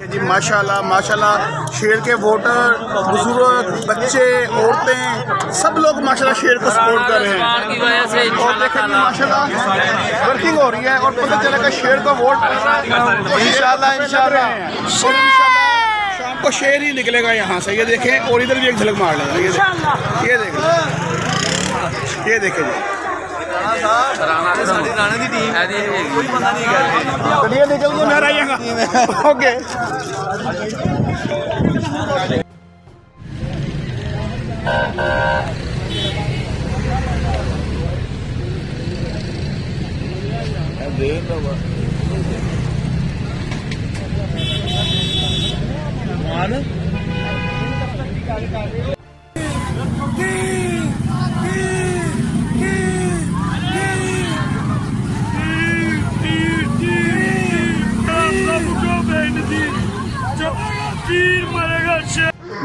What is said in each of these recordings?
जी माशाल्लाह माशाल्लाह, शेर के वोटर, बुजुर्ग, बच्चे, औरतें, सब लोग माशाल्लाह शेर को सपोर्ट कर रहे हैं। और देखें जी माशाल्लाह वर्किंग हो रही है और पता चला कि शेर को वोट इंशाल्लाह इंशाल्लाह शाम को शेर ही निकलेगा यहाँ से। ये देखें, और इधर भी एक झलक मार लेगा। ये देखें जी चलिए निकल गया, मैं रहिएगा। ओके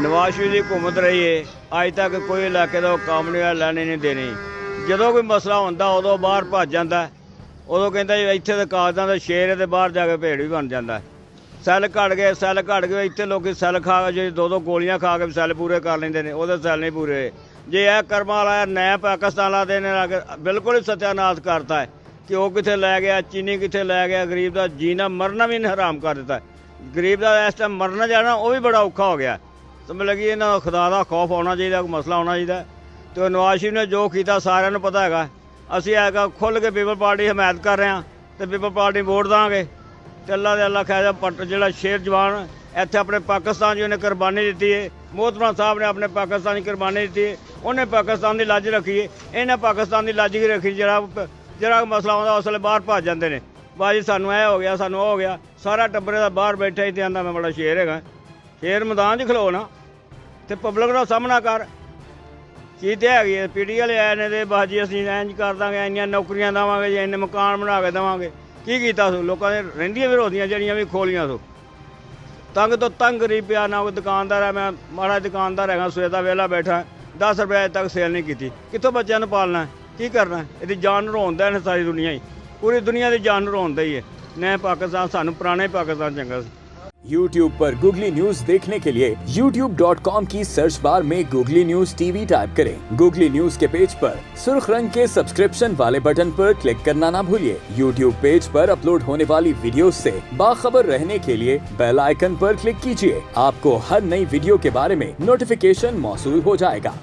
नवाज शरीफ की हुकूमत रही है, अज तक कोई इलाके का काम नहीं लैने नहीं देनी। ਜਦੋਂ कोई मसला होंदा उदों बाहर भज जाता, उदों कहता जी इत्थे तो कागजां दा शेर है, तो बाहर जाके भेड़ भी बन जाता। सैल घट गए इत्थे लोग सैल खा के जो दो गोलियां खा के सैल पूरे कर लेंदे ने, उहदे सैल नहीं पूरे होए। जे यह कर्मा वाला नया पाकिस्तान वाला ने बिल्कुल ही सत्यानाश करता है कि वह कित्थे लै गया, चीनी कित्थे लै गया, गरीब का जीना मरना भी हराम कर दिता है। गरीब का इस टाइम मरना जाना वह भी बड़ा औखा हो गया। समझ लगी इन्होंने खुदा का खौफ होना चाहिए, कोई मसला होना चाहिए। तो नवाज शरीफ ने जो किया सारिਆਂ ਨੂੰ पता है। ਅਸੀਂ ਹੈਗਾ खुल के पीपल पार्टी हमायत कर रहे हैं, तो पीपल पार्टी वोट देंगे। तो अल्लाह दे अल्लाह खैर पट जो शेर जवान इत्थे अपने पाकिस्तान जी उन्हें कुर्बानी दी है। मोहतरमा साहब ने अपने पाकिस्तान की कुर्बानी दी है, उन्हें पाकिस्तान की लज रखी है, इन्हें पाकिस्तान की लज ही रखी। जरा मसला आता उस वे बाहर भज जाते हैं, बाजी सानू यह हो गया, सानू हो गया। सारा टब्बरे का बाहर बैठा ही तो आंदा मैं बड़ा शेर है। शेर मैदान च खलो ना, तो पब्लिक का सामना कर। चीज़ तो हैगी है, पी टी वाले आए ने तो बस जी असीं इंज कर देंगे, इन्नियां नौकरियां देवांगे, जी इन्ने मकान बना के देवांगे। की कीता सो लोगों ने रहिंदियां भी रोटियां जड़ियां भी खोलियां सो। तंग तो तंग गरीब पिया, ना कोई दुकानदार है। मैं माड़ा दुकानदार है, सवेर का वेला बैठा, 10 रुपये अज तक सेल नहीं की। कितों बच्चों पालना है, की करना है? यदि जान रोंदा है सारी दुनिया ही, पूरी दुनिया की जान रोंदा ही है। नया पाकिस्तान सानू पुराने पाकिस्तान चंगा सी। YouTube पर गूगली न्यूज देखने के लिए youtube.com की सर्च बार में गूगली न्यूज टीवी टाइप करें। गूगली न्यूज के पेज पर सुर्ख रंग के सब्सक्रिप्शन वाले बटन पर क्लिक करना ना भूलिए। YouTube पेज पर अपलोड होने वाली वीडियो से बाखबर रहने के लिए बेल आइकन पर क्लिक कीजिए। आपको हर नई वीडियो के बारे में नोटिफिकेशन मौसूल हो जाएगा।